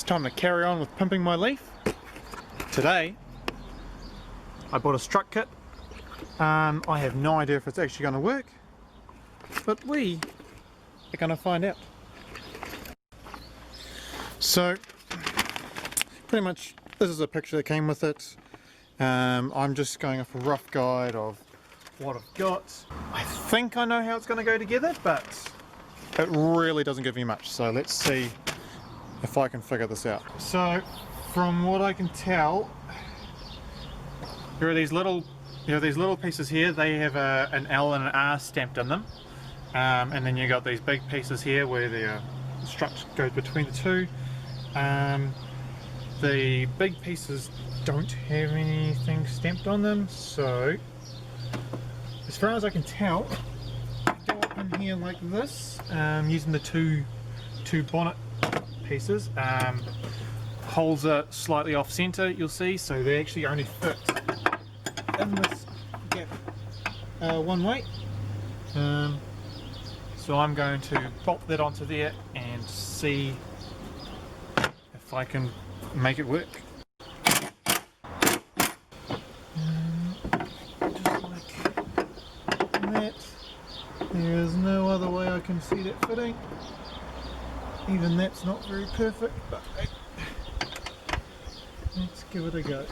It's time to carry on with pimping my leaf. Today I bought a strut kit. I have no idea if it's actually going to work, but we are going to find out. So pretty much this is a picture that came with it. I'm just going off a rough guide of what I've got. I think I know how it's going to go together, but it really doesn't give me much, so let's see if I can figure this out. So from what I can tell, there are these little pieces here. They have an L and an R stamped in them, and then you got these big pieces here where the strut goes between the two. The big pieces don't have anything stamped on them, so as far as I can tell, go up in here like this, using the two bonnet pieces. Holes are slightly off center, you'll see, so they actually only fit in this gap one way. So I'm going to bolt that onto there and see if I can make it work. Just like that. There is no other way I can see that fitting. Even that's not very perfect, but let's give it a go.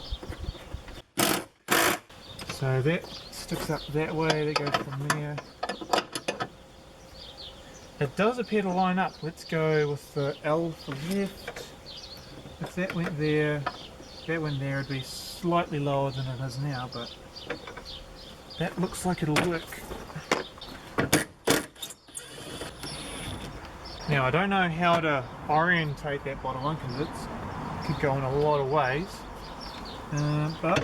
So that sticks up that way, that goes from there. It does appear to line up. Let's go with the L for left. If that went there, it'd be slightly lower than it is now, but that looks like it'll work. Now I don't know how to orientate that bottom one because it could go in a lot of ways, but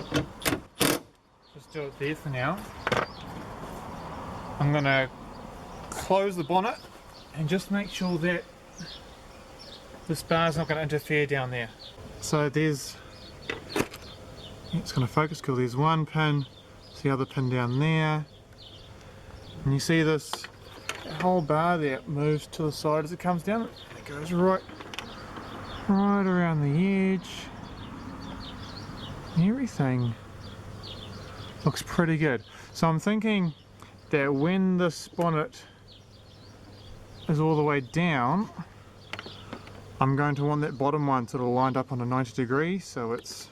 just do it there for now. I'm going to close the bonnet and just make sure that this bar's not going to interfere down there. So it's going to focus because there's one pin, it's the other pin down there, and you see this whole bar there moves to the side as it comes down. It goes right around the edge. Everything looks pretty good. So I'm thinking that when this bonnet is all the way down, I'm going to want that bottom one sort of lined up on a 90 degrees, so it's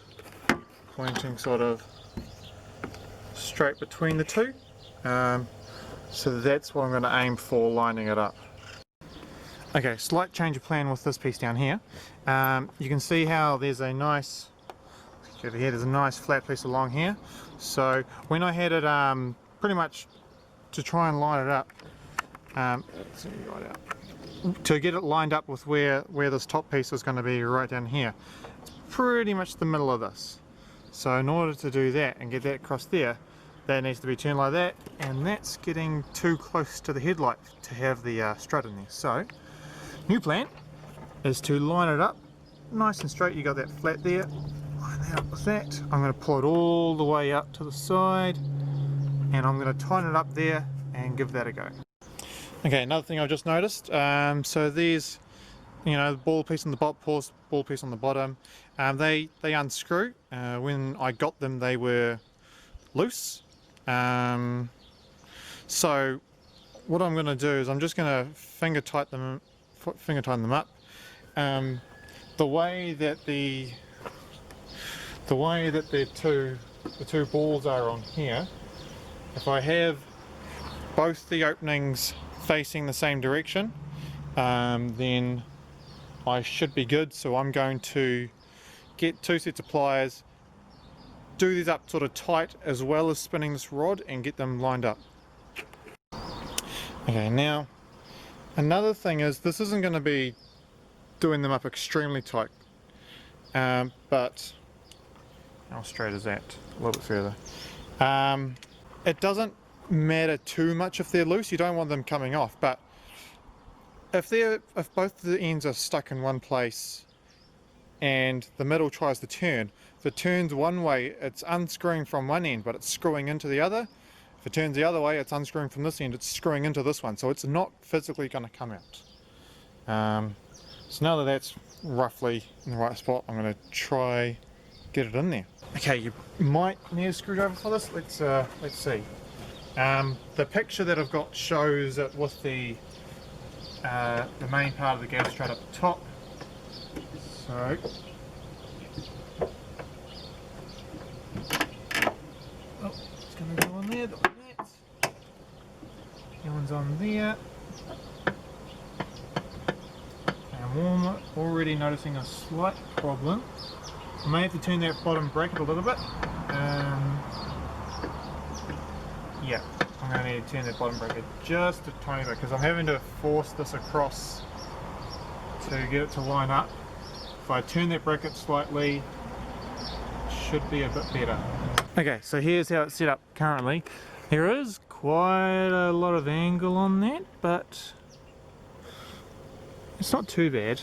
pointing sort of straight between the two. So that's what I'm going to aim for, lining it up. Okay, slight change of plan with this piece down here. You can see how there's a nice, over here, there's a nice flat piece along here. So when I had it pretty much to try and line it up, let's see, right out, to get it lined up with where this top piece is going to be right down here, it's pretty much the middle of this. So in order to do that and get that across there, that needs to be turned like that, and that's getting too close to the headlight to have the strut in there. So, new plan is to line it up nice and straight. You got that flat there, line that up with that. I'm going to pull it all the way up to the side, and I'm going to tighten it up there and give that a go. Okay, another thing I've just noticed, so there's, the ball piece on the ball piece on the bottom, they unscrew. When I got them, they were loose. So what I'm going to do is I'm just going to finger tighten them up. The way that the two balls are on here, if I have both the openings facing the same direction, then I should be good. So I'm going to get two sets of pliers, do these up sort of tight as well as spinning this rod, and get them lined up. Okay, now another thing is this isn't going to be doing them up extremely tight, but how straight is that? A little bit further. It doesn't matter too much if they're loose. You don't want them coming off, but if both the ends are stuck in one place and the middle tries to turn, if it turns one way, it's unscrewing from one end, but it's screwing into the other. If it turns the other way, it's unscrewing from this end, it's screwing into this one, so it's not physically going to come out. So now that that's roughly in the right spot, I'm going to try get it in there. Okay, you might need a screwdriver for this. Let's see. The picture that I've got shows it with the main part of the gas strut up the top. So it's going to go on there. That one's on there. I'm already noticing a slight problem. I may have to turn that bottom bracket a little bit. Yeah, I'm going to need to turn that bottom bracket just a tiny bit because I'm having to force this across to get it to line up. If I turn that bracket slightly, it should be a bit better. Okay, so here's how it's set up currently. There is quite a lot of angle on that, but it's not too bad.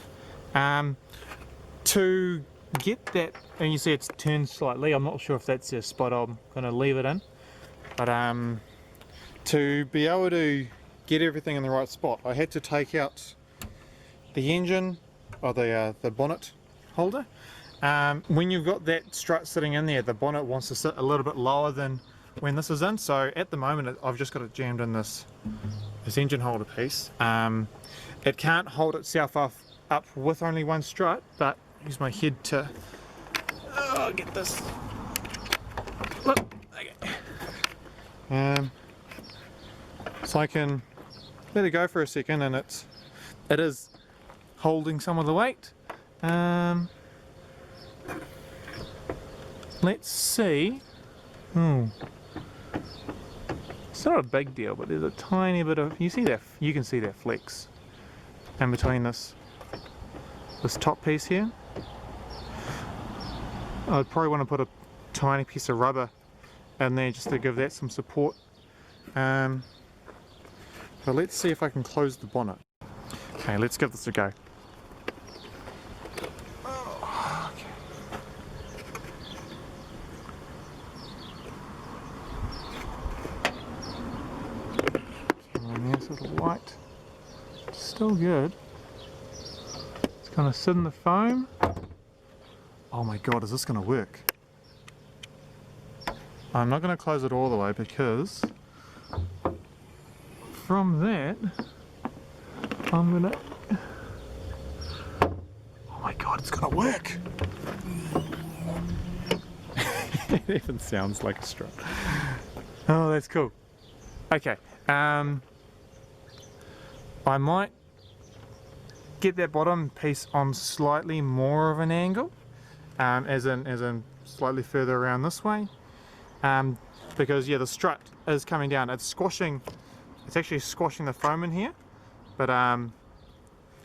To get that, and you see it's turned slightly, I'm not sure if that's the spot I'm going to leave it in, but to be able to get everything in the right spot, I had to take out the engine, or the bonnet holder. When you've got that strut sitting in there, the bonnet wants to sit a little bit lower than when this is in, so at the moment I've just got it jammed in this engine holder piece. It can't hold itself up with only one strut, but use my head to get this. Look, okay. So I can let it go for a second, and it is holding some of the weight. Let's see. It's not a big deal, but there's a tiny bit of, you can see that flex in between this top piece here. I'd probably want to put a tiny piece of rubber in there just to give that some support. But let's see if I can close the bonnet. Okay, let's give this a go. Little white, still good. It's gonna sit in the foam. Oh my god, is this gonna work? I'm not gonna close it all the way because from that I'm gonna, oh my god, it's gonna work. It even sounds like a strut. Oh, that's cool. Okay, I might get that bottom piece on slightly more of an angle, as in slightly further around this way, because yeah, the strut is coming down. It's actually squashing the foam in here, but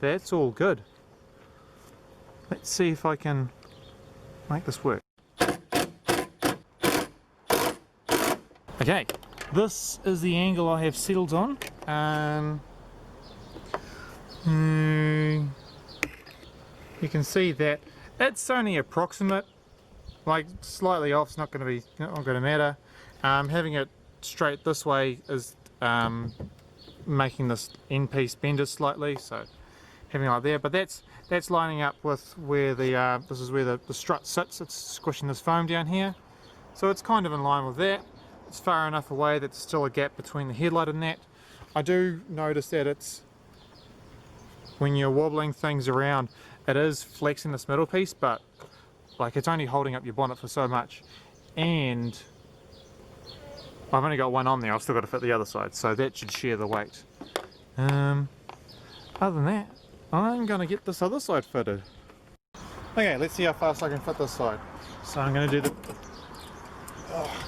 that's all good. Let's see if I can make this work. Okay, this is the angle I have settled on. You can see that it's only approximate, like slightly off. It's not going to matter. Having it straight this way is making this end piece bend it slightly, so having it like there. But that's lining up with where this is where the strut sits. It's squishing this foam down here, so it's kind of in line with that. It's far enough away that there's still a gap between the headlight and that. I do notice that it's, when you're wobbling things around, it is flexing this middle piece, but like it's only holding up your bonnet for so much, and I've only got one on there. I've still got to fit the other side, so that should share the weight. Other than that, I'm going to get this other side fitted. Okay, let's see how fast I can fit this side. So I'm going to do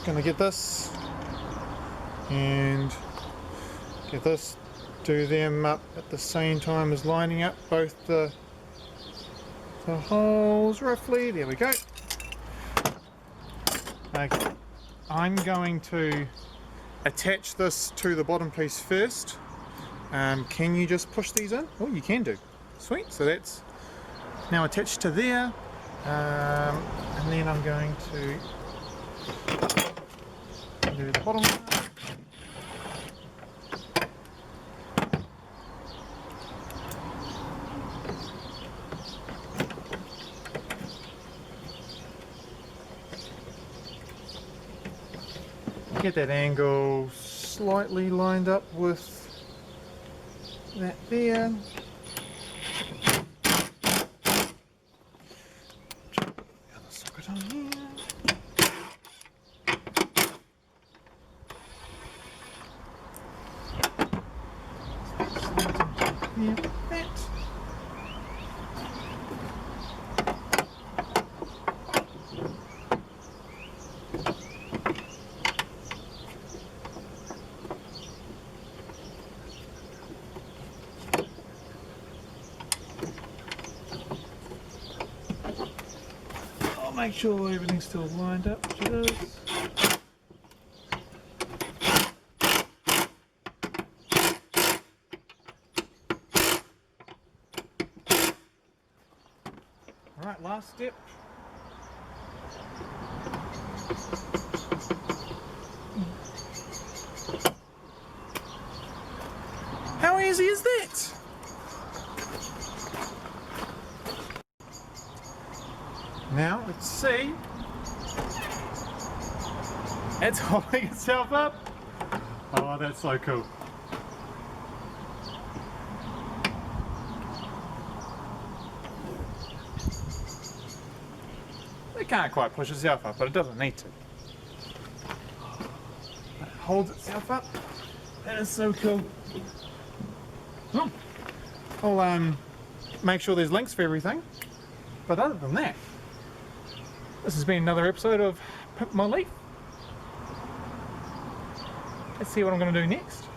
going to get this and get this, do them up at the same time as lining up both the holes roughly. There we go. Okay, I'm going to attach this to the bottom piece first. Can you just push these in? Oh, you can do. Sweet, so that's now attached to there. And then I'm going to do the bottom one. Get that angle slightly lined up with that there. Put the other socket on here. Yeah, that. I'll make sure everything's still lined up, which it is. Alright, last step. How easy is that? Now, let's see. It's holding itself up. Oh, that's so cool. It can't quite push itself up, but it doesn't need to. But it holds itself up. That is so cool. Oh. I'll make sure there's links for everything. But other than that, this has been another episode of Pimp My Leaf. Let's see what I'm going to do next.